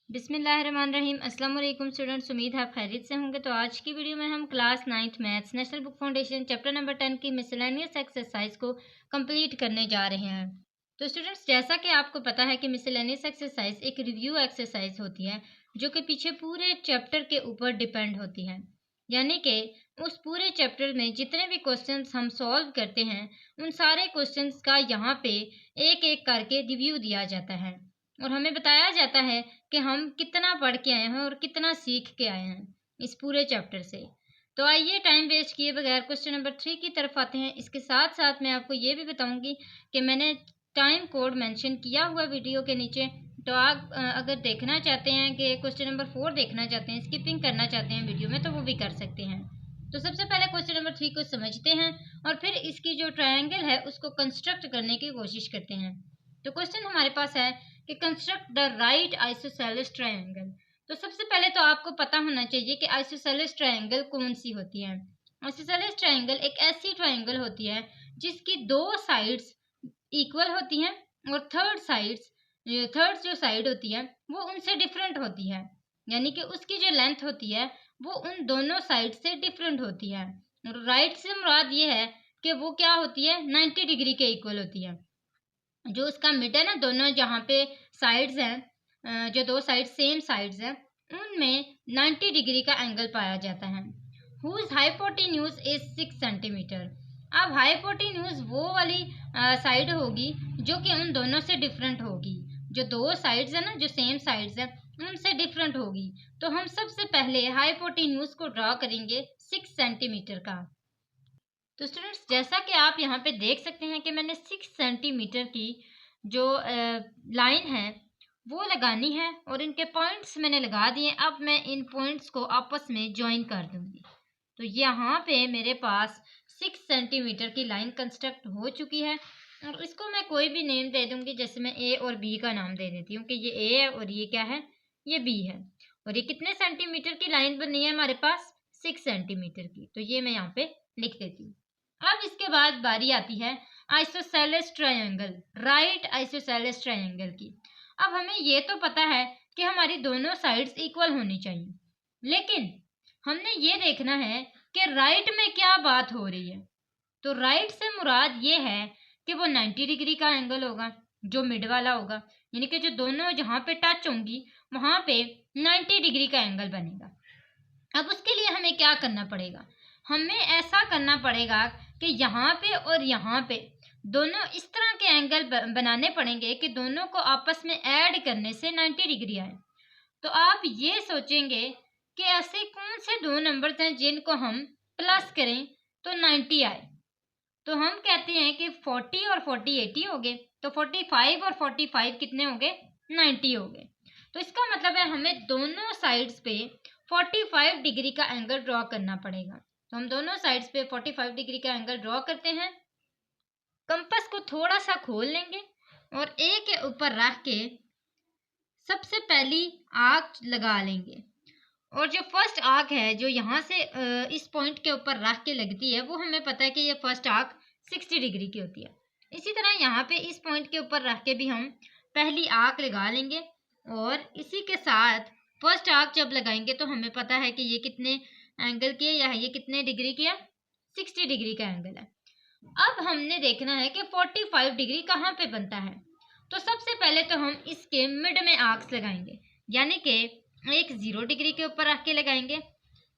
बिस्मिल्लाहिर्रहमानिर्रहीम। अस्सलाम वालेकुम स्टूडेंट्स, उम्मीद है आप खैरियत से होंगे। तो आज की वीडियो में हम class 9th maths national book foundation chapter number 10 की मिसलेनियस एक्सरसाइज को कंप्लीट करने जा रहे हैं। तो स्टूडेंट्स, जैसा कि आपको पता है कि मिसलेनियस एक्सरसाइज एक रिव्यू एक्सरसाइज होती है जो कि पीछे पूरे चैप्टर के ऊपर डिपेंड होती है। यानी कि उस पूरे चैप्टर में जितने भी क्वेश्चंस हम सॉल्व करते हैं उन सारे क्वेश्चंस का यहाँ पे एक एक करके रिव्यू दिया जाता है और हमें बताया जाता है कि हम कितना पढ़ के आए हैं और कितना सीख के आए हैं इस पूरे चैप्टर से। तो आइए टाइम वेस्ट किए बगैर क्वेश्चन नंबर 3 की तरफ आते हैं। इसके साथ साथ मैं आपको ये भी बताऊंगी कि मैंने टाइम कोड मेंशन किया हुआ वीडियो के नीचे। तो आप अगर देखना चाहते हैं कि क्वेश्चन नंबर 4 देखना चाहते हैं, स्किपिंग करना चाहते हैं वीडियो में, तो वो भी कर सकते हैं। तो सबसे पहले क्वेश्चन नंबर 3 को समझते हैं और फिर इसकी जो ट्रायंगल है उसको कंस्ट्रक्ट करने की कोशिश करते हैं। तो क्वेश्चन हमारे पास है कि construct the right isosceles triangle. तो सबसे पहले तो आपको पता होना चाहिए कि आइसोसेलेस ट्रायंगल कौन सी होती है। आइसोसेलेस ट्रायंगल एक ऐसी ट्रायंगल होती है जिसकी दो साइड्स इक्वल होती हैं और थर्ड जो साइड होती है वो उनसे डिफरेंट होती है। यानी कि उसकी जो लेंथ होती है वो उन दोनों साइड से डिफरेंट होती है। और राइट से मुराद ये है कि वो क्या होती है, 90 डिग्री के इक्वल होती है। जो उसका मिड है ना, दोनों जहाँ पे साइड्स हैं, जो दो साइड सेम साइड्स हैं, उनमें 90 डिग्री का एंगल पाया जाता है। Whose hypotenuse is 6 centimetre. अब हाइपोटेन्यूज वो वाली साइड होगी जो कि उन दोनों से डिफरेंट होगी। जो दो साइड्स है ना, जो सेम साइड्स हैं, उनसे डिफरेंट होगी। तो हम सबसे पहले हाइपोटेन्यूज को ड्रॉ करेंगे 6 सेंटीमीटर का। तो स्टूडेंट्स, जैसा कि आप यहाँ पे देख सकते हैं कि मैंने 6 सेंटीमीटर की जो लाइन है वो लगानी है और इनके पॉइंट्स मैंने लगा दिए। अब मैं इन पॉइंट्स को आपस में ज्वाइन कर दूंगी। तो यहाँ पे मेरे पास 6 सेंटीमीटर की लाइन कंस्ट्रक्ट हो चुकी है और इसको मैं कोई भी नेम दे दूंगी। जैसे मैं ए और बी का नाम दे देती हूँ कि ये ए है और ये क्या है, ये बी है। और ये कितने सेंटीमीटर की लाइन बनी है हमारे पास, 6 सेंटीमीटर की। तो ये मैं यहाँ पे लिख देती हूँ। अब इसके बाद बारी आती है isosceles triangle, right isosceles triangle की। अब हमें ये तो पता है कि हमारी दोनों साइड्स इक्वल होनी चाहिए, लेकिन हमने ये देखना है कि राइट में क्या बात हो रही है। तो राइट से मुराद ये है कि वो 90 डिग्री का एंगल होगा जो मिड वाला होगा। यानी कि जो दोनों जहाँ पे टच होंगी वहां पे 90 डिग्री का एंगल बनेगा। अब उसके लिए हमें क्या करना पड़ेगा, हमें ऐसा करना पड़ेगा कि यहाँ पे और यहाँ पे दोनों इस तरह के एंगल बनाने पड़ेंगे कि दोनों को आपस में ऐड करने से 90 डिग्री आए। तो आप ये सोचेंगे कि ऐसे कौन से दो नंबर्स हैं जिनको हम प्लस करें तो 90 आए। तो हम कहते हैं कि 40 और 40 80 हो गए, तो 45 और 45 कितने हो गए, 90 हो गए। तो इसका मतलब है हमें दोनों साइड्स पे 45 डिग्री का एंगल ड्रॉ करना पड़ेगा। तो हम दोनों साइड्स पे 45 डिग्री का एंगल ड्रॉ करते हैं। कंपास को थोड़ा सा खोल लेंगे और ए के ऊपर रख के सबसे पहली आर्क लगा लेंगे। और जो फर्स्ट आर्क है जो यहाँ से इस पॉइंट के ऊपर रख के लगती है, वो हमें पता है कि ये फर्स्ट आर्क 60 डिग्री की होती है। इसी तरह यहाँ पे इस पॉइंट के ऊपर रख के भी हम पहली आर्क लगा लेंगे और इसी के साथ फर्स्ट आर्क जब लगाएंगे तो हमें पता है कि ये कितने एंगल की है, या ये कितने डिग्री की है, 60 डिग्री का एंगल है। अब हमने देखना है कि 45 डिग्री कहाँ पे बनता है। तो सबसे पहले तो हम इसके मिड में आर्क्स लगाएंगे, यानी कि एक 0 डिग्री के ऊपर रख के लगाएंगे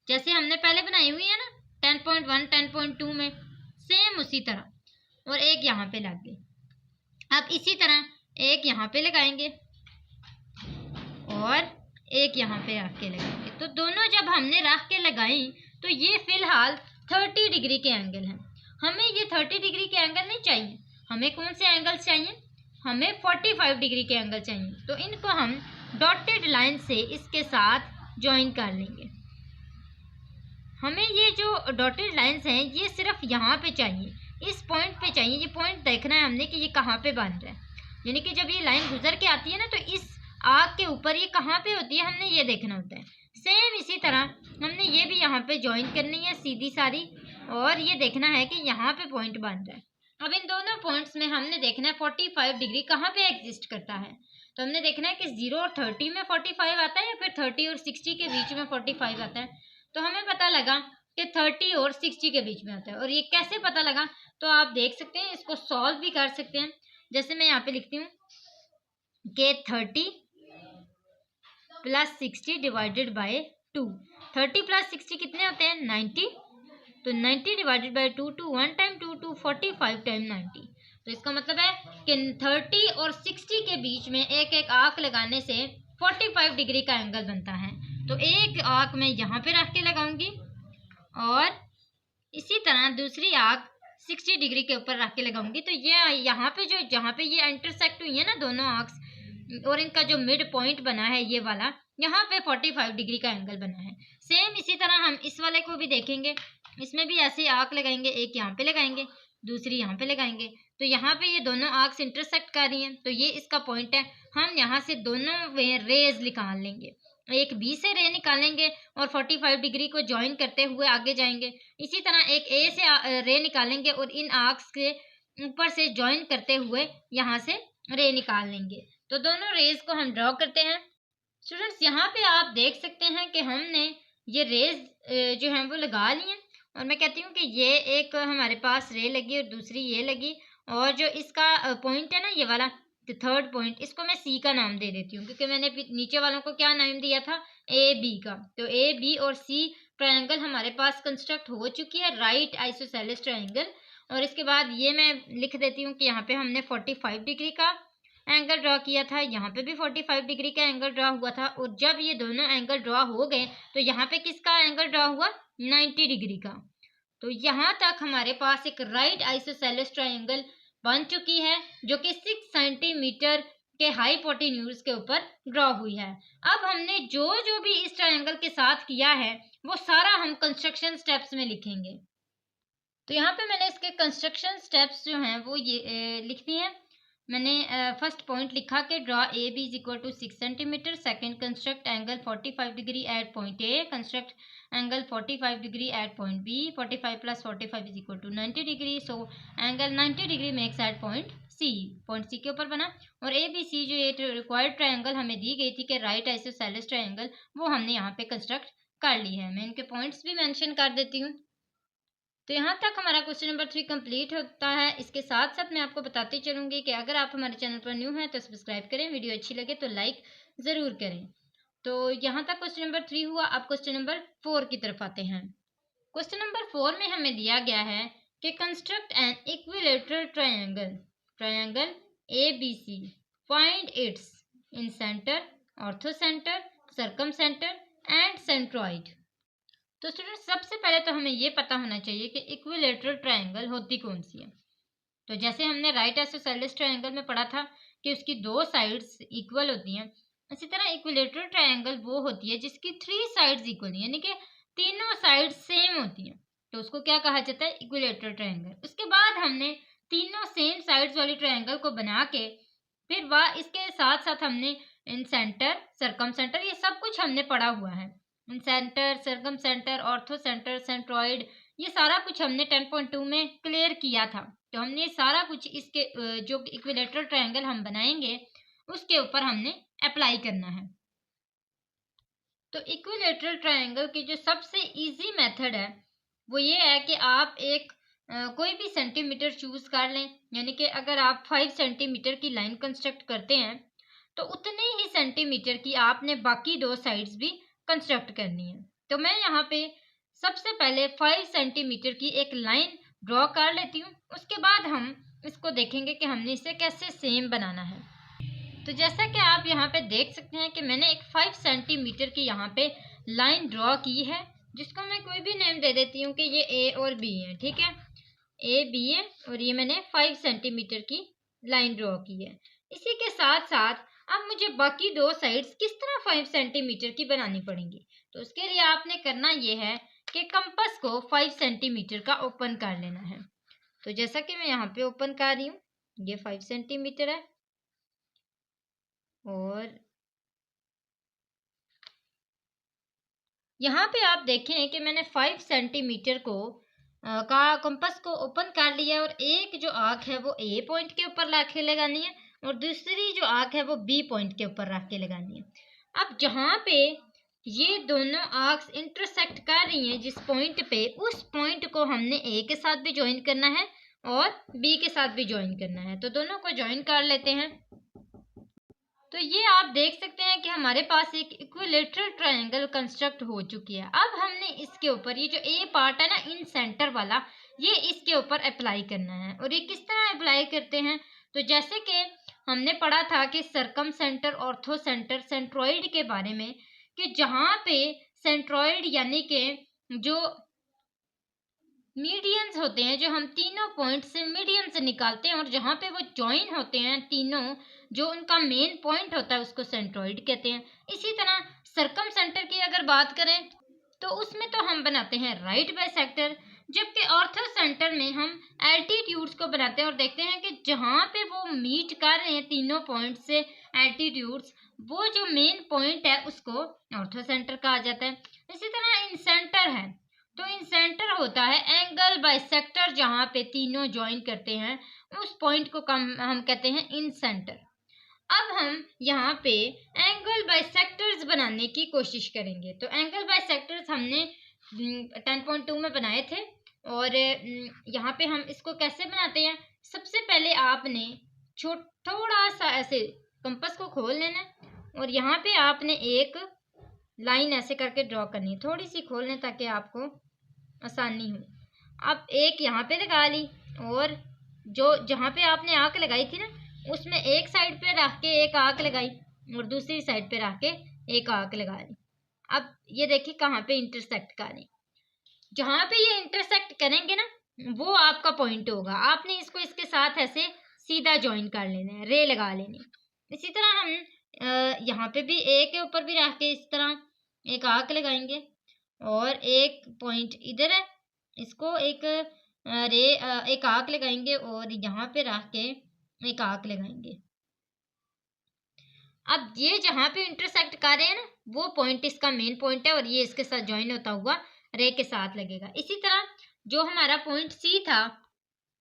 जैसे हमने पहले बनाई हुई है ना 10.1 10.2 में, सेम उसी तरह, और एक यहाँ पे लग गई। अब इसी तरह एक यहाँ पे लगाएंगे और एक यहाँ पे रख के लगाएंगे। तो दोनों जब हमने रख के लगाई तो ये फिलहाल 30 डिग्री के एंगल हैं। हमें ये 30 डिग्री के एंगल नहीं चाहिए, हमें कौन से एंगल चाहिए, हमें 45 डिग्री के एंगल चाहिए। तो इनको हम डॉटेड लाइन से इसके साथ ज्वाइन कर लेंगे। हमें ये जो डॉटेड लाइंस हैं ये सिर्फ यहाँ पे चाहिए, इस पॉइंट पे चाहिए। ये पॉइंट देखना है हमने कि ये कहाँ पे बन रहा है। यानी कि जब ये लाइन गुजर के आती है ना, तो इस आग के ऊपर ये कहाँ पे होती है, हमने ये देखना होता है। सेम इसी तरह हमने ये भी यहाँ पे ज्वाइन करनी है सीधी सारी, और ये देखना है कि यहाँ पे पॉइंट बन रहा है। अब इन दोनों पॉइंट्स में हमने देखना है 45 डिग्री कहाँ पे एग्जिस्ट करता है। तो हमने देखना है कि 0 और 30 में 45 आता है या फिर 30 और 60 के बीच में 45 आता है। तो हमें पता लगा कि 30 और 60 के बीच में आता है। और ये कैसे पता लगा, तो आप देख सकते हैं, इसको सॉल्व भी कर सकते हैं। जैसे मैं यहाँ पे लिखती हूँ कि 30 प्लस 60 डिवाइडेड बाय 2। 30 प्लस 60 कितने होते हैं? 90। तो 90 डिवाइडेड बाय 2, 2 1 टाइम 2, 2 45 टाइम 90। तो इसका मतलब है कि 30 और 60 के बीच में एक एक आर्क लगाने से 45 डिग्री का एंगल बनता है। तो एक आर्क मैं यहाँ पे रख के लगाऊंगी और इसी तरह दूसरी आर्क 60 डिग्री के ऊपर रख के लगाऊंगी। तो ये यहाँ पे जो जहाँ पे ये इंटरसेक्ट हुई है ना दोनों आर्क्स, और इनका जो मिड पॉइंट बना है ये वाला, यहाँ पे 45 डिग्री का एंगल बना है। सेम इसी तरह हम इस वाले को भी देखेंगे, इसमें भी ऐसे आर्क लगाएंगे, एक यहाँ पे लगाएंगे, दूसरी यहाँ पे लगाएंगे। तो यहाँ पे ये दोनों आर्क्स इंटरसेक्ट कर रही हैं, तो ये इसका पॉइंट है। हम यहाँ से दोनों रेज निकाल लेंगे, एक बी से रे निकालेंगे और 45 डिग्री को ज्वाइन करते हुए आगे जाएंगे। इसी तरह एक ए से रे निकालेंगे और इन आर्क्स के ऊपर से ज्वाइन करते हुए यहाँ से रे निकाल लेंगे। तो दोनों रेज को हम ड्रॉ करते हैं। स्टूडेंट्स यहाँ पे आप देख सकते हैं कि हमने ये रेज जो हैं वो लगा ली हैं। और मैं कहती हूँ कि ये एक हमारे पास रे लगी और दूसरी ये लगी, और जो इसका पॉइंट है ना ये वाला, तो थर्ड पॉइंट, इसको मैं सी का नाम दे देती हूँ क्योंकि मैंने नीचे वालों को क्या नाम दिया था? ए बी का। तो ए बी और सी ट्रायंगल हमारे पास कंस्ट्रक्ट हो चुकी है, राइट आइसोसेलेस ट्रायंगल। और इसके बाद ये मैं लिख देती हूँ कि यहाँ पे हमने 45 डिग्री का एंगल ड्रॉ किया था, यहाँ पे भी 45 डिग्री का एंगल ड्रॉ हुआ था। और जब ये दोनों एंगल ड्रॉ हो गए तो यहाँ पे किसका एंगल ड्रॉ हुआ? 90 डिग्री का। तो यहाँ तक हमारे पास एक राइट आइसोसेलेस ट्रायंगल बन चुकी है जो कि 6 सेंटीमीटर के हाइपोटेन्यूज के ऊपर ड्रॉ हुई है। अब हमने जो जो भी इस ट्रायंगल के साथ किया है वो सारा हम कंस्ट्रक्शन स्टेप्स में लिखेंगे। तो यहाँ पे मैंने इसके कंस्ट्रक्शन स्टेप्स जो हैं वो ये लिख दिए हैं। मैंने फर्स्ट पॉइंट लिखा कि draw A B is equal to 6 centimetre. Second, construct angle 45 degree at point A. Construct angle 45 degree at point B. 45 plus 45 is equal to 90 degree. So angle 90 degree makes at point C. Point C के ऊपर बना। और ए B सी जो ये required triangle हमें दी गई थी कि राइट आइसोसेलेस ट्रायंगल, वो हमने यहाँ पे कंस्ट्रक्ट कर ली है। मैं इनके पॉइंट्स भी मेंशन कर देती हूँ। तो यहाँ तक हमारा क्वेश्चन नंबर 3 कंप्लीट होता है। इसके साथ साथ मैं आपको बताती चलूँगी कि अगर आप हमारे चैनल पर न्यू हैं तो सब्सक्राइब करें, वीडियो अच्छी लगे तो लाइक ज़रूर करें। तो यहाँ तक क्वेश्चन नंबर 3 हुआ। अब क्वेश्चन नंबर 4 की तरफ आते हैं। क्वेश्चन नंबर 4 में हमें दिया गया है कि construct an equilateral triangle, triangle A B C, find its incentre, orthocentre, circumcentre and centroid. तो स्टूडेंट सबसे पहले तो हमें ये पता होना चाहिए कि इक्विलेटरल ट्रायंगल होती कौन सी है। तो जैसे हमने राइट आइसोसेलेस ट्रायंगल में पढ़ा था कि उसकी दो साइड्स इक्वल होती हैं, इसी तरह इक्विलेटरल ट्रायंगल वो होती है जिसकी 3 साइड्स इक्वल हैं, यानी कि तीनों साइड सेम होती हैं। तो उसको क्या कहा जाता है? Equilateral triangle. उसके बाद हमने तीनों सेम साइड्स वाली ट्रायंगल को बना के फिर वह इसके साथ साथ हमने इन सेंटर, सरकम सेंटर, ये सब कुछ हमने पढ़ा हुआ है। Centre, circumcentre, orthocentre, centroid, ये सारा कुछ हमने 10.2 में क्लियर किया था। तो हमने सारा कुछ इसके जो इक्विलेटरल ट्रायंगल हम बनाएंगे उसके ऊपर हमने अप्लाई करना है। तो इक्विलेटरल ट्रायंगल की जो सबसे इजी मेथड है वो ये है कि आप एक कोई भी सेंटीमीटर चूज कर लें, यानी कि अगर आप 5 सेंटीमीटर की लाइन कंस्ट्रक्ट करते हैं तो उतने ही सेंटीमीटर की आपने बाकी दो साइड्स भी कंस्ट्रक्ट करनी है। तो मैं यहाँ पे सबसे पहले 5 सेंटीमीटर की एक लाइन ड्रॉ कर लेती हूँ, उसके बाद हम इसको देखेंगे कि हमने इसे कैसे सेम बनाना है। तो जैसा कि आप यहाँ पे देख सकते हैं कि मैंने एक 5 सेंटीमीटर की यहाँ पे लाइन ड्रॉ की है, जिसको मैं कोई भी नेम दे देती हूँ कि ये ए और बी है। ठीक है, ए बी है और ये मैंने 5 सेंटीमीटर की लाइन ड्रॉ की है। इसी के साथ साथ अब मुझे बाकी दो साइड्स किस तरह 5 सेंटीमीटर की बनानी पड़ेंगी। तो उसके लिए आपने करना ये है कि कंपास को 5 सेंटीमीटर का ओपन कर लेना है। तो जैसा कि मैं यहाँ पे ओपन कर रही हूँ, ये 5 सेंटीमीटर है और यहाँ पे आप देखें कि मैंने 5 सेंटीमीटर को का कंपास को ओपन कर लिया और एक जो आर्क है वो ए पॉइंट के ऊपर रख के लगानी है और दूसरी जो आर्क है वो बी पॉइंट के ऊपर रख के लगानी है। अब जहाँ पे ये दोनों आर्क्स इंटरसेक्ट कर रही हैं जिस पॉइंट पे, उस पॉइंट को हमने ए के साथ भी ज्वाइन करना है और बी के साथ भी ज्वाइन करना है। तो दोनों को ज्वाइन कर लेते हैं। तो ये आप देख सकते हैं कि हमारे पास एक इक्विलेटरल ट्रायंगल कंस्ट्रक्ट हो चुकी है। अब हमने इसके ऊपर ये जो ए पार्ट है ना इन सेंटर वाला, ये इसके ऊपर अप्लाई करना है। और ये किस तरह अप्लाई करते हैं, तो जैसे कि हमने पढ़ा था कि सरकम सेंटर, ऑर्थो सेंटर, सेंट्रोइड के बारे में, कि जहाँ पे सेंट्रोइड यानी कि जो मीडियंस होते हैं, जो हम तीनों पॉइंट से मीडियन से निकालते हैं और जहाँ पे वो ज्वाइन होते हैं तीनों, जो उनका मेन पॉइंट होता है उसको सेंट्रोइड कहते हैं। इसी तरह सरकम सेंटर की अगर बात करें तो उसमें तो हम बनाते हैं राइट बाइसेक्टर, जबकि ऑर्थो सेंटर में हम एल्टीट्यूड्स को बनाते हैं और देखते हैं कि जहाँ पे वो मीट कर रहे हैं तीनों पॉइंट से एल्टीट्यूड्स, वो जो मेन पॉइंट है उसको ऑर्थो सेंटर कहा जाता है। इसी तरह इन सेंटर है, तो इन सेंटर होता है एंगल बाइसेक्टर, जहाँ पे तीनों ज्वाइन करते हैं उस पॉइंट को हम कहते हैं इन सेंटर। अब हम यहाँ पे एंगल बाइसेक्टर्स बनाने की कोशिश करेंगे। तो एंगल बाइसेक्टर्स हमने 10.2 में बनाए थे और यहाँ पे हम इसको कैसे बनाते हैं, सबसे पहले आपने थोड़ा सा ऐसे कंपास को खोल लेना है और यहाँ पे आपने एक लाइन ऐसे करके ड्रॉ करनी है, थोड़ी सी खोल लें ताकि आपको आसानी हो। अब एक यहाँ पे लगा ली और जो जहाँ पे आपने आंख लगाई थी ना, उसमें एक साइड पे रख के एक आंख लगाई और दूसरी साइड पे रख के एक आंख लगा ली। अब ये देखिए कहाँ पे इंटरसेक्ट करें, जहाँ पे ये इंटरसेक्ट करेंगे ना वो आपका पॉइंट होगा। आपने इसको इसके साथ ऐसे सीधा ज्वाइन कर लेना है, रे लगा लेनी। इसी तरह हम यहाँ पे भी ए के ऊपर भी रख के इस तरह एक आंख लगाएंगे और एक पॉइंट इधर है, इसको एक एक आंख लगाएंगे और यहाँ पे रख के एक आंख लगाएंगे। अब ये जहाँ पे इंटरसेक्ट कर रहे हैं ना वो पॉइंट इसका मेन पॉइंट है और ये इसके साथ ज्वाइन होता हुआ रे के साथ लगेगा। इसी तरह जो हमारा पॉइंट सी था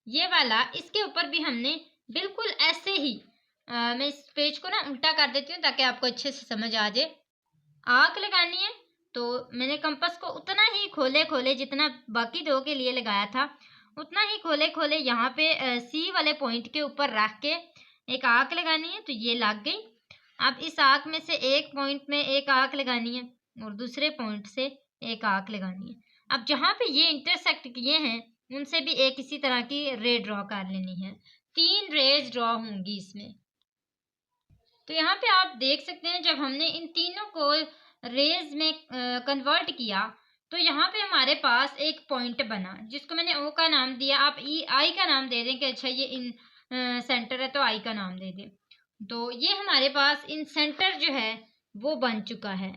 ये वाला, इसके ऊपर भी हमने बिल्कुल ऐसे ही मैं इस पेज को ना उल्टा कर देती हूँ ताकि आपको अच्छे से समझ आ जाए। आंख लगानी है तो मैंने कंपास को उतना ही खोले खोले जितना बाकी दो के लिए लगाया था, उतना ही खोले खोले यहाँ पे सी वाले पॉइंट के ऊपर रख के एक आंख लगानी है। तो ये लग गई। अब इस आंख में से एक पॉइंट में एक आंख लगानी है और दूसरे पॉइंट से एक आंख लगानी है। अब जहाँ पे ये इंटरसेक्ट किए हैं उनसे भी एक इसी तरह की रे ड्रॉ कर लेनी है। 3 रेज ड्रॉ होंगी इसमें। तो यहाँ पे आप देख सकते हैं जब हमने इन तीनों को रेज में कन्वर्ट किया तो यहाँ पे हमारे पास एक पॉइंट बना जिसको मैंने ओ का नाम दिया। आप आई का नाम दे दें कि अच्छा ये इन सेंटर है तो आई का नाम दे दें। तो ये हमारे पास इन सेंटर जो है वो बन चुका है,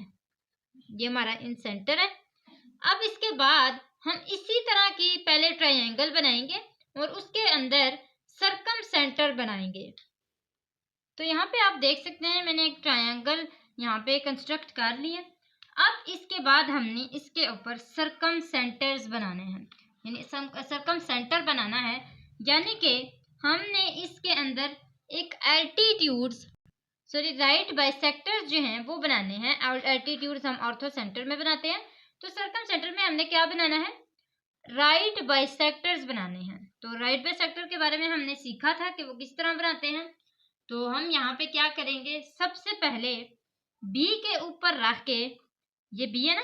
ये हमारा इन सेंटर है। अब इसके बाद हम इसी तरह की पहले ट्रायंगल बनाएंगे और उसके अंदर सरकम सेंटर बनाएंगे। तो यहाँ पे आप देख सकते हैं मैंने एक ट्रायंगल यहाँ पे कंस्ट्रक्ट कर लिया। अब इसके बाद हमने इसके ऊपर सरकम सेंटर्स बनाने हैं, यानी सरकम सेंटर बनाना है, यानी कि हमने इसके अंदर एक एल्टीट्यूड्स राइट बाइसेक्टर्स जो हैं वो बनाने हैं। एल्टीट्यूड्स हम ऑर्थो सेंटर में बनाते हैं, तो सरकम सेंटर में हमने क्या बनाना है, राइट बाइसेक्टर्स बनाने हैं। तो राइट बाइसेक्टर के बारे में हमने सीखा था कि वो किस तरह बनाते हैं। तो हम यहाँ पे क्या करेंगे, सबसे पहले बी के ऊपर रख के, ये बी है ना,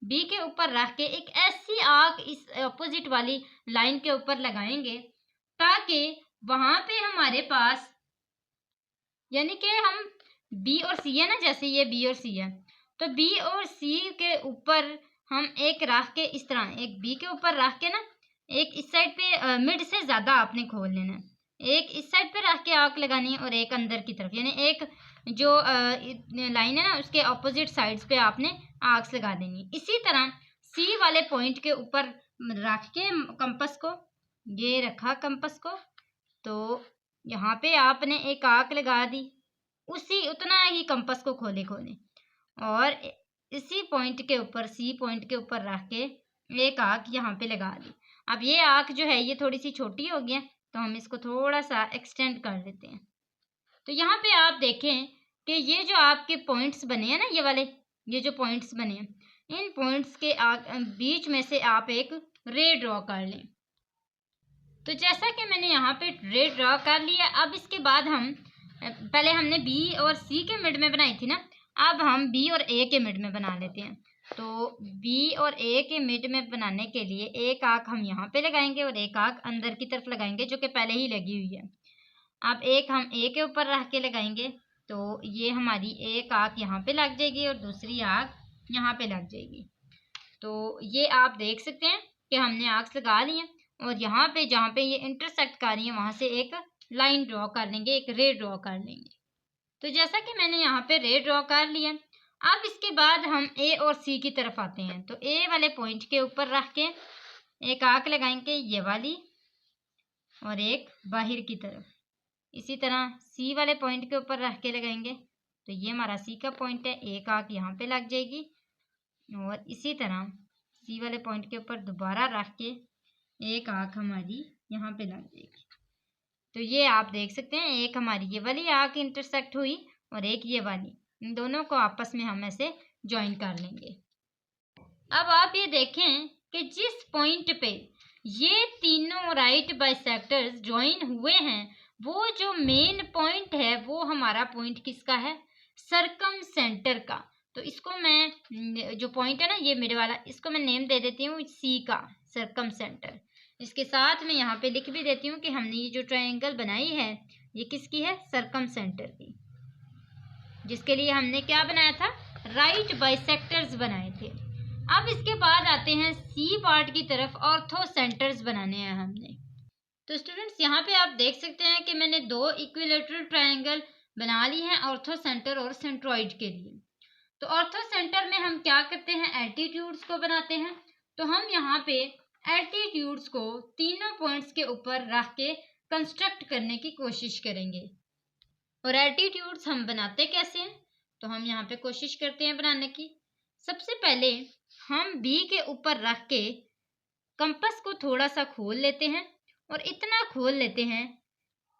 बी के ऊपर रख के एक ऐसी आर्क इस अपोजिट वाली लाइन के ऊपर लगाएंगे ताकि वहां पे हमारे पास, यानी कि हम बी और सी है ना, जैसे ये बी और सी है तो बी और सी के ऊपर हम एक रख के इस तरह, एक बी के ऊपर रख के ना, एक इस साइड पे मिड से ज्यादा आपने खोल लेना है, एक इस साइड पे रख के आर्क लगानी है और एक अंदर की तरफ, यानी एक जो लाइन है ना उसके ऑपोजिट साइड्स पे आपने आर्क्स लगा देनी। इसी तरह सी वाले पॉइंट के ऊपर रख के कंपास को, ये रखा कंपास को, तो यहाँ पे आपने एक आर्क लगा दी, उसी उतना ही कंपास को खोले खोले और इसी पॉइंट के ऊपर, सी पॉइंट के ऊपर रख के एक आर्क यहाँ पे लगा दी। अब ये आर्क जो है ये थोड़ी सी छोटी हो गई है, तो हम इसको थोड़ा सा एक्सटेंड कर लेते हैं। तो यहाँ पे आप देखें कि ये जो आपके पॉइंट्स बने हैं ना, ये वाले, ये जो पॉइंट्स बने हैं, इन पॉइंट्स के बीच में से आप एक रे ड्रॉ कर लें। तो जैसा कि मैंने यहाँ पे रे ड्रॉ कर लिया, अब इसके बाद हम पहले हमने बी और सी के मिड में बनाई थी ना, अब हम बी और ए के मिड में बना लेते हैं। तो बी और ए के मिड में बनाने के लिए एक आंख हम यहाँ पे लगाएंगे और एक आंख अंदर की तरफ लगाएंगे जो कि पहले ही लगी हुई है। अब एक हम ए के ऊपर रख के लगाएंगे, तो ये हमारी एक आंख यहाँ पे लग जाएगी और दूसरी आंख यहाँ पे लग जाएगी। तो ये आप देख सकते हैं कि हमने आर्क्स लगा ली हैं और यहाँ पे जहाँ पे ये इंटरसेक्ट कर रही है वहाँ से एक लाइन ड्रॉ कर लेंगे, एक रे ड्रॉ कर लेंगे। तो जैसा कि मैंने यहाँ पे रे ड्रॉ कर लिया, अब इसके बाद हम ए और सी की तरफ आते हैं। तो ए वाले पॉइंट के ऊपर रख के एक आर्क लगाएंगे, ये वाली, और एक बाहर की तरफ। इसी तरह सी वाले पॉइंट के ऊपर रख के लगाएंगे, तो ये हमारा सी का पॉइंट है, एक आर्क यहाँ पे लग जाएगी। और इसी तरह सी वाले पॉइंट के ऊपर दोबारा रख के एक आंख हमारी यहाँ पे लग जाएगी। तो ये आप देख सकते हैं, एक हमारी ये वाली आंख इंटरसेक्ट हुई और एक ये वाली, इन दोनों को आपस में हम ऐसे ज्वाइन कर लेंगे। अब आप ये देखें कि जिस पॉइंट पे ये तीनों राइट बाइसेक्टर्स ज्वाइन हुए हैं, वो जो मेन पॉइंट है वो हमारा पॉइंट किसका है? सर्कम सेंटर का। तो इसको मैं, जो पॉइंट है ना ये मेरे वाला, इसको मैं नेम दे देती हूँ सी का, सर्कम सेंटर। इसके साथ मैं यहाँ पे लिख भी देती हूँ कि हमने ये जो ट्रायंगल बनाई है ये किसकी है? सर्कम सेंटर की, जिसके लिए हमने क्या बनाया था? राइट बाइसेक्टर्स बनाए थे। अब इसके बाद आते हैं सी पार्ट की तरफ, ऑर्थो सेंटर्स बनाने हैं हमने। तो स्टूडेंट्स यहाँ पे आप देख सकते हैं कि मैंने दो इक्विलेटरल ट्रायंगल बना ली हैं ऑर्थो सेंटर और सेंट्रॉइड के लिए। तो ऑर्थो सेंटर में हम क्या करते हैं? एल्टीट्यूड्स को बनाते हैं। तो हम यहाँ पे एल्टीट्यूड्स को तीनों पॉइंट्स के ऊपर रख के कंस्ट्रक्ट करने की कोशिश करेंगे। और एल्टीट्यूड्स हम बनाते कैसे हैं? तो हम यहाँ पे कोशिश करते हैं बनाने की। सबसे पहले हम बी के ऊपर रख के कंपास को थोड़ा सा खोल लेते हैं और इतना खोल लेते हैं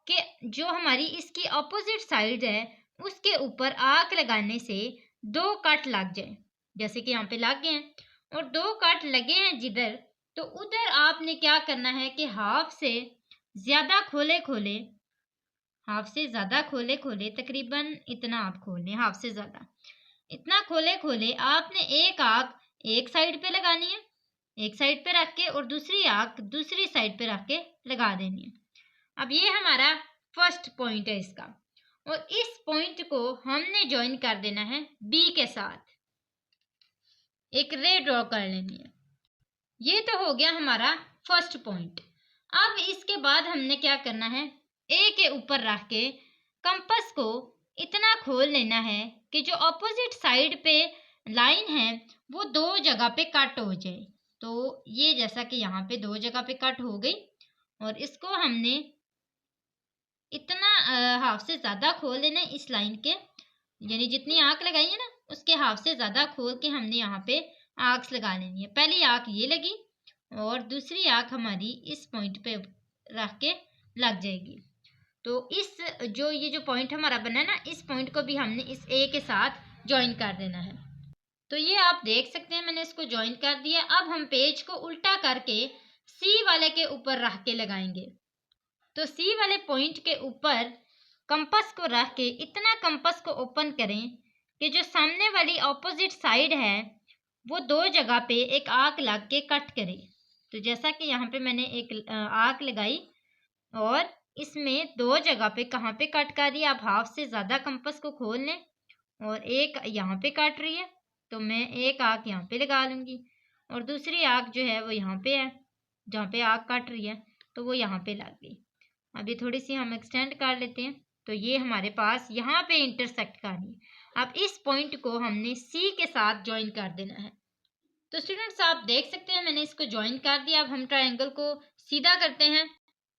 कि जो हमारी इसकी ऑपोजिट साइड है उसके ऊपर आर्क लगाने से दो कट लग जाए, जैसे कि यहाँ पे लग गए हैं। और दो कट लगे हैं जिधर, तो उधर आपने क्या करना है कि हाफ से ज़्यादा खोले खोले, हाफ से ज़्यादा खोले खोले, तकरीबन इतना आप खोल लें, हाफ से ज़्यादा इतना खोले खोले आपने एक आर्क एक साइड पे लगानी है, एक साइड पे रख के, और दूसरी आर्क दूसरी साइड पे रख के लगा देनी है। अब ये हमारा फर्स्ट पॉइंट है इसका, और इस पॉइंट को हमने ज्वाइन कर देना है बी के साथ, एक रे ड्रॉ कर लेनी है। ये तो हो गया हमारा फर्स्ट पॉइंट। अब इसके बाद हमने क्या करना है? ए के ऊपर रख के कंपास को इतना खोल लेना है कि जो ऑपोजिट साइड पे लाइन है वो दो जगह पे कट हो जाए। तो ये जैसा कि यहाँ पे दो जगह पे कट हो गई, और इसको हमने इतना हाफ से ज़्यादा खोल लेना है इस लाइन के, यानी जितनी आर्क लगाई है ना उसके हाफ से ज़्यादा खोल के हमने यहाँ पे आर्क्स लगा लेनी है। पहली आर्क ये लगी और दूसरी आर्क हमारी इस पॉइंट पे रख के लग जाएगी। तो इस जो ये जो पॉइंट हमारा बना है ना, इस पॉइंट को भी हमने इस ए के साथ ज्वाइन कर देना है। तो ये आप देख सकते हैं मैंने इसको ज्वाइन कर दिया। अब हम पेज को उल्टा करके सी वाले के ऊपर रख के लगाएंगे। तो सी वाले पॉइंट के ऊपर कंपास को रख के इतना कंपास को ओपन करें कि जो सामने वाली ऑपोजिट साइड है वो दो जगह पे एक आर्क लग के कट करे। तो जैसा कि यहाँ पे मैंने एक आर्क लगाई और इसमें दो जगह पे कहाँ पे कट कर रही है, आप हाफ से ज़्यादा कंपास को खोल लें, और एक यहाँ पे काट रही है तो मैं एक आर्क यहाँ पे लगा लूँगी, और दूसरी आर्क जो है वो यहाँ पे है, जहाँ पे आर्क काट रही है तो वो यहाँ पे लग गई। अभी थोड़ी सी हम एक्सटेंड कर लेते हैं, तो ये हमारे पास यहाँ पे इंटरसेक्ट करनी है। अब इस पॉइंट को हमने सी के साथ ज्वाइन कर देना है। तो स्टूडेंट्स आप देख सकते हैं मैंने इसको ज्वाइन कर दिया। अब हम ट्रायंगल को सीधा करते हैं।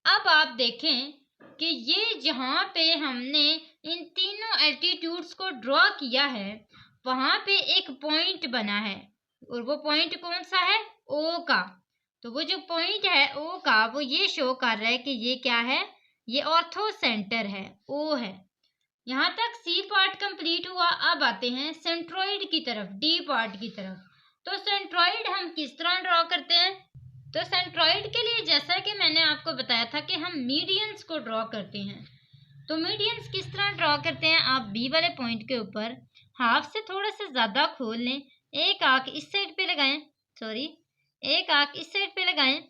अब आप देखें कि ये जहाँ पे हमने इन तीनों एल्टीट्यूड्स को ड्रॉ किया है वहाँ पे एक पॉइंट बना है, और वो पॉइंट कौन सा है? ओ का। तो वो जो पॉइंट है ओ का, वो ये शो कर रहा है कि ये क्या है, ये ऑर्थो सेंटर है, ओ है। यहाँ तक सी पार्ट कंप्लीट हुआ। अब आते हैं सेंट्रोइड की तरफ, डी पार्ट की तरफ। तो सेंट्रोइड हम किस तरह ड्रॉ करते हैं? तो सेंट्रोइड के लिए जैसा कि मैंने आपको बताया था कि हम मीडियंस को ड्रॉ करते हैं। तो मीडियंस किस तरह ड्रॉ करते हैं? आप बी वाले पॉइंट के ऊपर हाफ से थोड़ा सा ज़्यादा खोल लें, एक आंख इस साइड पे लगाएं, सॉरी, एक आंख इस साइड पे लगाएं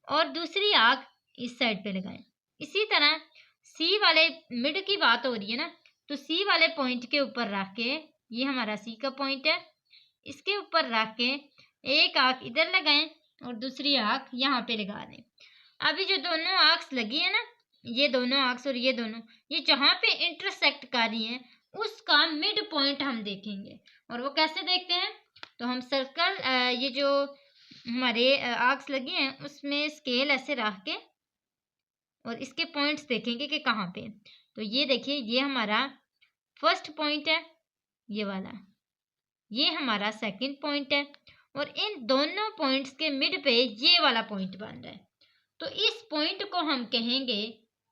और दूसरी आंख इस साइड पे लगाएं। इसी तरह सी वाले मिड की बात हो रही है ना, तो सी वाले पॉइंट के ऊपर रख के, ये हमारा सी का पॉइंट है, इसके ऊपर रख के एक आंख इधर लगाएं और दूसरी आंख यहाँ पे लगा दें। अभी जो दोनों आंख्स लगी है ना, ये दोनों आंख्स और ये दोनों, ये जहाँ पे इंटरसेक्ट कर रही हैं उसका मिड पॉइंट हम देखेंगे। और वो कैसे देखते हैं? तो हम सर्कल, ये जो हमारे आर्क्स लगे हैं उसमें स्केल ऐसे रख के और इसके पॉइंट्स देखेंगे कि कहाँ पे। तो ये देखिए, ये हमारा फर्स्ट पॉइंट है, ये वाला, ये हमारा सेकंड पॉइंट है और इन दोनों पॉइंट्स के मिड पे ये वाला पॉइंट बन रहा है। तो इस पॉइंट को हम कहेंगे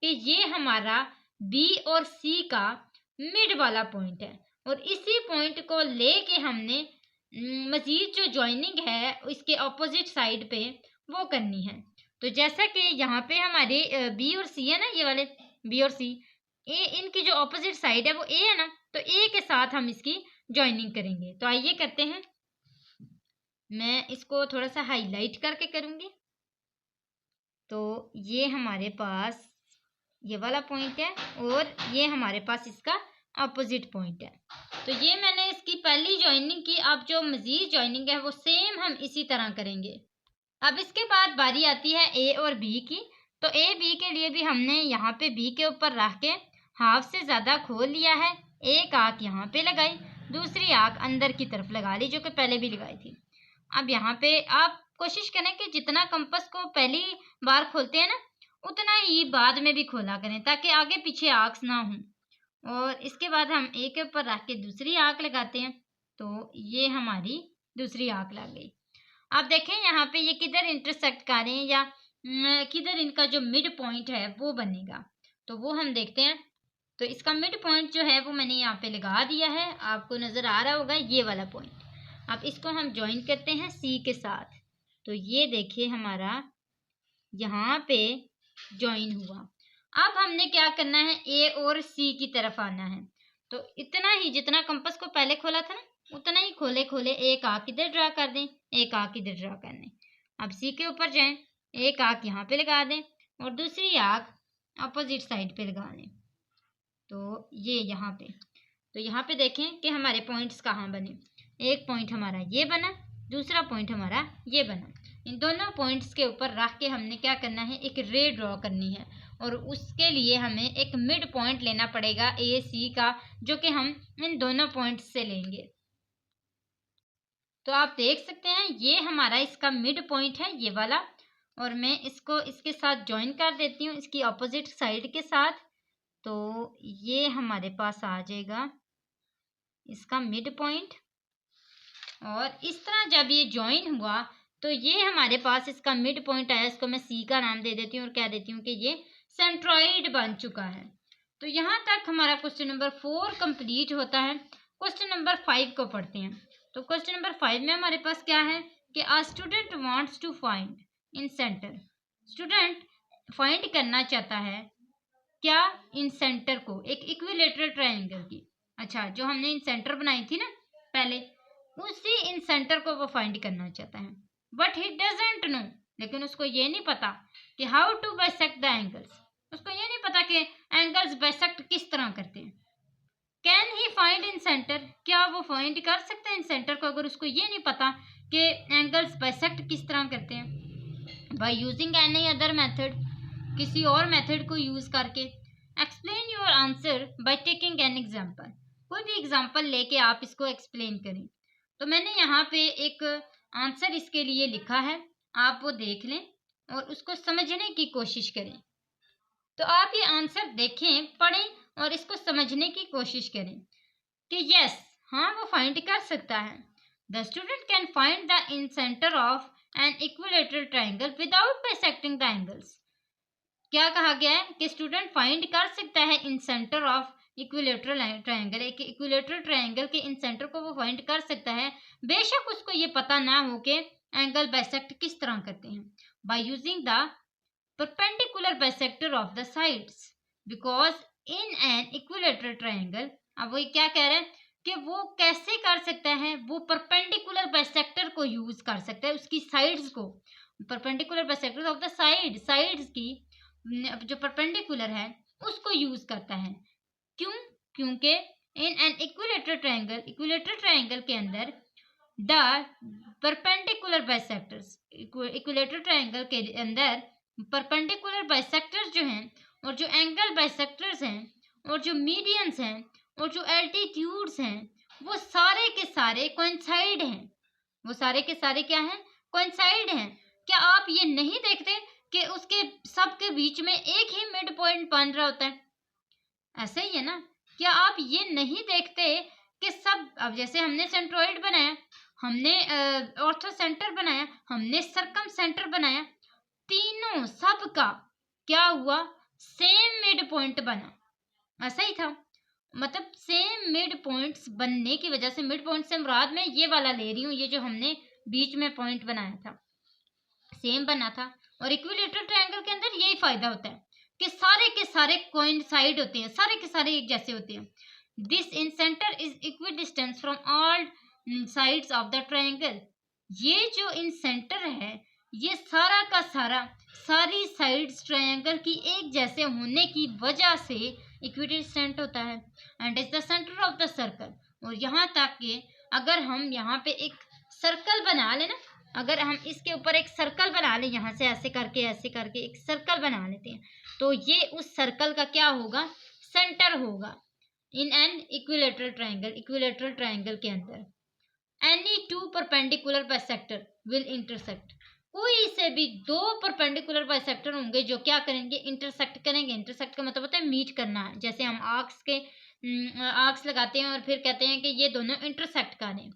कि ये हमारा बी और सी का मिड वाला पॉइंट है और इसी पॉइंट को लेके हमने मजीद जो जॉइनिंग है इसके ऑपोजिट साइड पे वो करनी है। तो जैसा कि यहाँ पे हमारे बी और सी है ना, ये वाले बी और सी, ए इनकी जो ऑपोजिट साइड है वो ए है ना, तो ए के साथ हम इसकी जॉइनिंग करेंगे। तो आइए करते हैं। मैं इसको थोड़ा सा हाईलाइट करके करूँगी। तो ये हमारे पास ये वाला पॉइंट है और ये हमारे पास इसका अपोजिट पॉइंट है। तो ये मैंने इसकी पहली जॉइनिंग की। अब जो मज़ीद जॉइनिंग है वो सेम हम इसी तरह करेंगे। अब इसके बाद बारी आती है ए और बी की। तो ए बी के लिए भी हमने यहाँ पे बी के ऊपर रख के हाफ से ज़्यादा खोल लिया है, एक आँख यहाँ पे लगाई, दूसरी आँख अंदर की तरफ लगा ली जो कि पहले भी लगाई थी। अब यहाँ पे आप कोशिश करें कि जितना कंपास को पहली बार खोलते हैं ना, उतना ही बाद में भी खोला करें ताकि आगे पीछे आर्क्स ना हों। और इसके बाद हम एक के ऊपर रख के दूसरी आर्क लगाते हैं। तो ये हमारी दूसरी आर्क लग गई। आप देखें यहाँ पे ये किधर इंटरसेक्ट कर रहे हैं या किधर इनका जो मिड पॉइंट है वो बनेगा, तो वो हम देखते हैं। तो इसका मिड पॉइंट जो है वो मैंने यहाँ पे लगा दिया है, आपको नज़र आ रहा होगा ये वाला पॉइंट। अब इसको हम ज्वाइन करते हैं सी के साथ। तो ये देखिए हमारा यहाँ पे ज्वाइन हुआ। अब हमने क्या करना है, ए और सी की तरफ आना है। तो इतना ही, जितना कंपास को पहले खोला था ना, उतना ही खोले खोले एक आँख इधर ड्रा कर दें, एक आँख इधर ड्रा कर दें। अब सी के ऊपर जाएं, एक आँख यहाँ पे लगा दें और दूसरी आँख अपोजिट साइड पे लगा दें। तो ये यहाँ पे, तो यहाँ पे देखें कि हमारे पॉइंट्स कहाँ बने। एक पॉइंट हमारा ये बना, दूसरा पॉइंट हमारा ये बना। इन दोनों पॉइंट्स के ऊपर रख के हमने क्या करना है, एक रे ड्रॉ करनी है और उसके लिए हमें एक मिड पॉइंट लेना पड़ेगा ए सी का, जो कि हम इन दोनों पॉइंट्स से लेंगे। तो आप देख सकते हैं ये हमारा इसका मिड पॉइंट है, ये वाला, और मैं इसको इसके साथ ज्वाइन कर देती हूँ इसकी अपोजिट साइड के साथ। तो ये हमारे पास आ जाएगा इसका मिड पॉइंट। और इस तरह जब ये ज्वाइन हुआ तो ये हमारे पास इसका मिड पॉइंट आया। इसको मैं सी का नाम दे देती हूँ और कह देती हूँ कि ये सेंट्रॉइड बन चुका है। तो यहाँ तक हमारा क्वेश्चन नंबर 4 कंप्लीट होता है। क्वेश्चन नंबर 5 को पढ़ते हैं। तो क्वेश्चन नंबर 5 में हमारे पास क्या है कि a student wants to find incentre. Student find करना चाहता है क्या, इन सेंटर को, एक इक्विलेटरल ट्रायंगल की। अच्छा, जो हमने इन सेंटर बनाई थी ना पहले, उसी इन सेंटर को वो फाइंड करना चाहता है। बट ही डजंट नो, लेकिन उसको ये नहीं पता कि how to bisect the angles. उसको ये नहीं पता कि एंगल्स बाइसेक्ट किस तरह करते हैं। Can he find in centre, क्या वो फाइंड कर सकता है इन सेंटर को अगर उसको ये नहीं पता कि एंगल्स बाइसेक्ट किस तरह करते हैं। By using any other method, किसी और मेथड को यूज करके। Explain your answer by taking an example, कोई भी एग्जाम्पल लेके आप इसको एक्सप्लेन करें। तो मैंने यहाँ पे एक आंसर इसके लिए लिखा है, आप वो देख लें और उसको समझने की कोशिश करें। तो आप ये आंसर देखें, पढ़ें और इसको समझने की कोशिश करें कि यस, हाँ वो फाइंड कर सकता है। The student can find the in centre of an equilateral triangle without bisecting the angles. क्या कहा गया है कि स्टूडेंट फाइंड कर सकता है इन सेंटर ऑफ इक्विलेटरल ट्राइंगल, एक इक्विलेटरल ट्राइंगल के इन सेंटर को वो फाइंड कर सकता है, बेशक उसको ये पता ना हो कि एंगल बाइसेक्ट किस तरह करते हैं, by using the perpendicular bisector of the sides, because in an equilateral triangle. अब वो क्या कह रहे हैं कि वो कैसे कर सकता है, वो परपेंडिकुलर बाइसेक्टर को यूज कर सकता है, उसकी साइड्स को, perpendicular bisector of the sides की जो परपेंडिकुलर है उसको यूज करता है। क्यों? क्योंकि इन एन इक्विलेटरल ट्राइंगल के अंदर the perpendicular bisectors, equilateral triangle के अंदर परपेंडिकुलर बाइसेक्टर्स जो हैं और जो एंगल बाइसेक्टर्स हैं और जो मीडियंस हैं और जो एल्टीट्यूड्स हैं वो सारे के सारे कोइंसाइड हैं। वो सारे के सारे क्या हैं? कोइंसाइड हैं। क्या आप ये नहीं देखते कि उसके सबके बीच में एक ही मिड पॉइंट बन रहा होता है? ऐसा ही है ना। क्या आप ये नहीं देखते कि सब, अब जैसे हमने सेंट्रोइड बनाया, हमने ऑर्थो सेंटर बनाया, हमने सर्कम सेंटर बनाया, तीनों सबका क्या हुआ? सेम मिड पॉइंट बना। ऐसा ही था, मतलब सेम मिड पॉइंट्स बनने की वजह से, मिड पॉइंट से मुराद मैं ये वाला ले रही हूँ, ये जो हमने बीच में पॉइंट बनाया था सेम बना था। और इक्विलेटरल ट्रायंगल के अंदर यही फायदा होता है कि सारे के सारे कोइंसाइड होते हैं, सारे के सारे एक जैसे होते हैं। This in centre is equidistance from all sides of the triangle. ये जो इन सेंटर है, ये सारा का सारा, सारी साइड्स ट्रायंगल की एक जैसे होने की वजह से इक्विडिस्टेंट होता है and is the centre of the circle. और यहाँ तक कि अगर हम यहाँ पे एक सर्कल बना लेना, अगर हम इसके ऊपर एक सर्कल बना लें, यहाँ से ऐसे करके एक सर्कल बना लेते हैं, तो ये उस सर्कल का क्या होगा? सेंटर होगा इन एन इक्विलेटरल ट्रायंगल के अंदर। Any two perpendicular bisector will intersect. कोई से भी दो परपेंडिकुलर बाइसेक्टर होंगे जो क्या करेंगे? इंटरसेक्ट करेंगे। इंटरसेक्ट का मतलब होता है मीट करना है। जैसे हम आर्क्स लगाते हैं और फिर कहते हैं कि ये दोनों इंटरसेक्ट कर रहे हैं,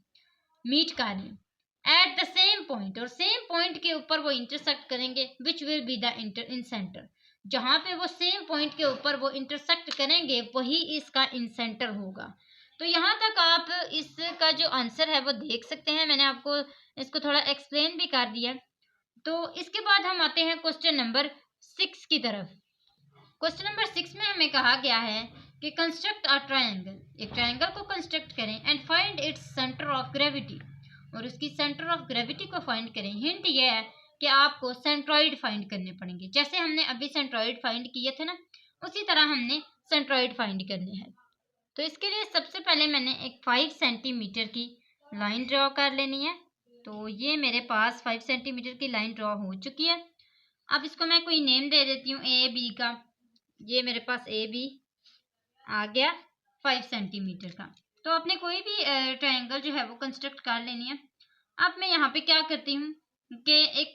मीट कर रहे हैं एट द सेम पॉइंट, और सेम पॉइंट के ऊपर वो इंटरसेक्ट करेंगे, which will be the in centre. जहां पे वो सेम पॉइंट के ऊपर वो इंटरसेक्ट करेंगे वही इसका इन सेंटर होगा। तो यहाँ तक आप इसका जो आंसर है वो देख सकते हैं। मैंने आपको इसको थोड़ा एक्सप्लेन भी कर दिया। तो इसके बाद हम आते हैं क्वेश्चन नंबर 6 की तरफ। क्वेश्चन नंबर 6 में हमें कहा गया है कि कंस्ट्रक्ट अ ट्रायंगल, एक ट्रायंगल को कंस्ट्रक्ट करें and find its centre of gravity, और उसकी सेंटर ऑफ ग्रेविटी को फाइंड करें। हिंट ये है कि आपको सेंट्रॉइड फाइंड करने पड़ेंगे। जैसे हमने अभी सेंट्रॉइड फाइंड किए थे ना, उसी तरह हमने सेंट्रॉइड फाइंड करने हैं। तो इसके लिए सबसे पहले मैंने एक 5 सेंटीमीटर की लाइन ड्रॉ कर लेनी है। तो ये मेरे पास 5 सेंटीमीटर की लाइन ड्रॉ हो चुकी है। अब इसको मैं कोई नेम दे देती हूँ ए बी का। ये मेरे पास ए बी आ गया 5 सेंटीमीटर का। तो आपने कोई भी ट्रायंगल जो है वो कंस्ट्रक्ट कर लेनी है। अब मैं यहाँ पे क्या करती हूँ कि एक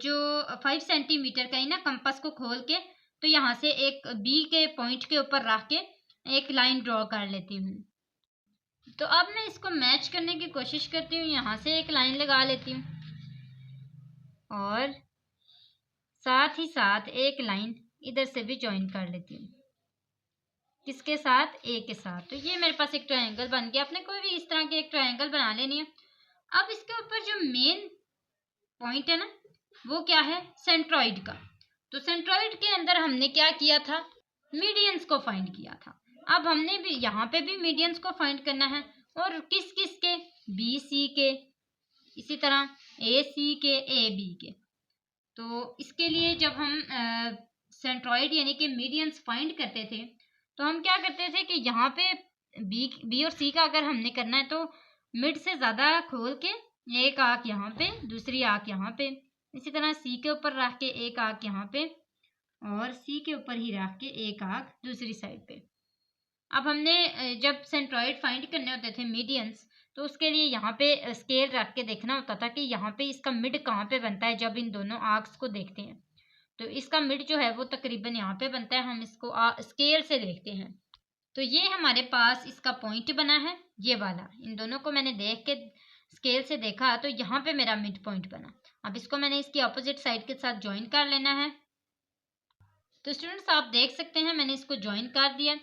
जो 5 सेंटीमीटर का ही ना कंपास को खोल के, तो यहाँ से एक बी के पॉइंट के ऊपर रख के एक लाइन ड्रॉ कर लेती हूँ। तो अब मैं इसको मैच करने की कोशिश करती हूँ, यहाँ से एक लाइन लगा लेती हूँ और साथ ही साथ एक लाइन इधर से भी ज्वाइन कर लेती हूँ। किसके साथ? ए के साथ। तो ये मेरे पास एक ट्रायंगल बन गया। आपने कोई भी इस तरह की एक ट्रायंगल बना लेनी है। अब इसके ऊपर जो मेन पॉइंट है ना, वो क्या है? सेंट्रॉइड का। तो सेंट्रॉइड के अंदर हमने क्या किया था? मीडियंस को फाइंड किया था। अब हमने भी यहाँ पे भी मीडियंस को फाइंड करना है, और किस किस के? बी सी के, इसी तरह ए सी के, ए बी के। तो इसके लिए जब हम सेंट्रॉइड यानी कि मीडियंस फाइंड करते थे, तो हम क्या करते थे कि यहाँ पे बी और सी का अगर हमने करना है तो मिड से ज़्यादा खोल के एक आंख यहाँ पे, दूसरी आंख यहाँ पे, इसी तरह सी के ऊपर रख के एक आंख यहाँ पे और सी के ऊपर ही रख के एक आंख दूसरी साइड पे। अब हमने जब सेंट्रॉइड फाइंड करने होते थे मीडियंस, तो उसके लिए यहाँ पे स्केल रख के देखना होता था कि यहाँ पे इसका मिड कहाँ पे बनता है। जब इन दोनों आर्क्स को देखते हैं तो इसका मिड जो है वो तकरीबन यहाँ पे बनता है। हम इसको स्केल से देखते हैं। तो ये हमारे पास इसका पॉइंट बना है, ये वाला। इन दोनों को मैंने देख के स्केल से देखा तो यहाँ पे मेरा मिड पॉइंट बना। अब इसको मैंने इसकी अपोजिट साइड के साथ ज्वाइन कर लेना है। तो स्टूडेंट्स आप देख सकते हैं मैंने इसको ज्वाइन कर दिया।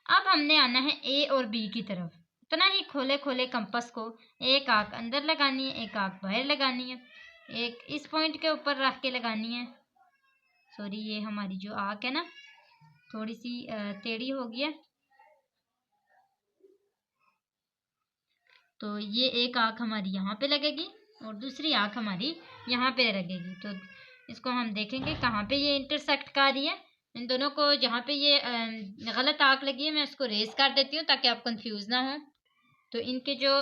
अब हमने आना है ए और बी की तरफ। इतना ही खोले खोले कंपास को एक आंख अंदर लगानी है, एक आंख बाहर लगानी है, एक इस पॉइंट के ऊपर रख के लगानी है। सॉरी, ये हमारी जो आंख है ना थोड़ी सी टेढ़ी हो गई है, तो ये एक आंख हमारी यहाँ पे लगेगी और दूसरी आंख हमारी यहाँ पे लगेगी। तो इसको हम देखेंगे कहाँ पे ये इंटरसेक्ट कर रही है। इन दोनों को जहाँ पे ये गलत आंख लगी है मैं उसको रेस कर देती हूँ ताकि आप कंफ्यूज ना हो। तो इनके जो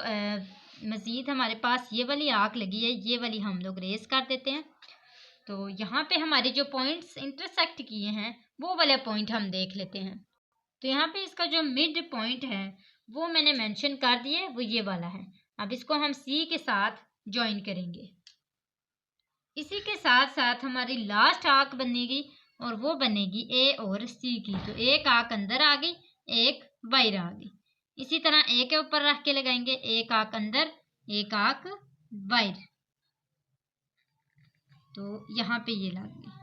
मज़ीद हमारे पास ये वाली आंख लगी है, ये वाली हम लोग रेस कर देते हैं। तो यहाँ पे हमारे जो पॉइंट्स इंटरसेक्ट किए हैं वो वाले पॉइंट हम देख लेते हैं। तो यहाँ पे इसका जो मिड पॉइंट है वो मैंने मेंशन कर दिए, वो ये वाला है। अब इसको हम सी के साथ ज्वाइन करेंगे। इसी के साथ साथ हमारी लास्ट आंख बनेगी और वो बनेगी ए और सी की। तो एक आंख अंदर आ गई, एक बाहर आ गई। इसी तरह ए के ऊपर रख के लगाएंगे, एक आंख अंदर, एक आंख बाहर। तो यहाँ पे ये लग गई।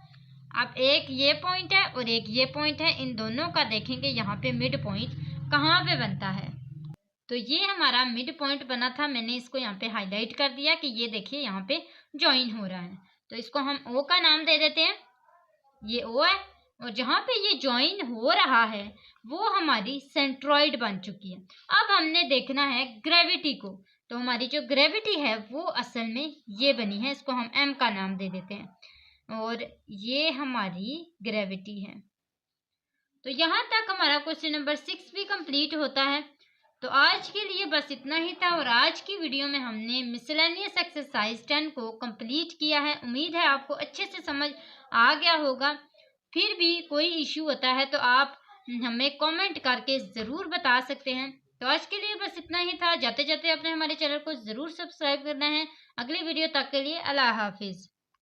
अब एक ये पॉइंट है और एक ये पॉइंट है, इन दोनों का देखेंगे यहाँ पे मिड पॉइंट कहाँ पे बनता है। तो ये हमारा मिड पॉइंट बना था, मैंने इसको यहाँ पे हाईलाइट कर दिया कि ये देखिए यहाँ पे ज्वाइन हो रहा है। तो इसको हम ओ का नाम दे देते हैं, ये ओ है। और जहाँ पे ये ज्वाइन हो रहा है वो हमारी सेंट्रॉइड बन चुकी है। अब हमने देखना है ग्रेविटी को। तो हमारी जो ग्रेविटी है वो असल में ये बनी है, इसको हम एम का नाम दे देते हैं और ये हमारी ग्रेविटी है। तो यहाँ तक हमारा क्वेश्चन नंबर 6 भी कंप्लीट होता है। तो आज के लिए बस इतना ही था और आज की वीडियो में हमने मिसलेनियस एक्सरसाइज 10 को कंप्लीट किया है। उम्मीद है आपको अच्छे से समझ आ गया होगा। फिर भी कोई इश्यू होता है तो आप हमें कमेंट करके ज़रूर बता सकते हैं। तो आज के लिए बस इतना ही था। जाते जाते आपने हमारे चैनल को ज़रूर सब्सक्राइब करना है। अगली वीडियो तक के लिए अल्लाह हाफिज़।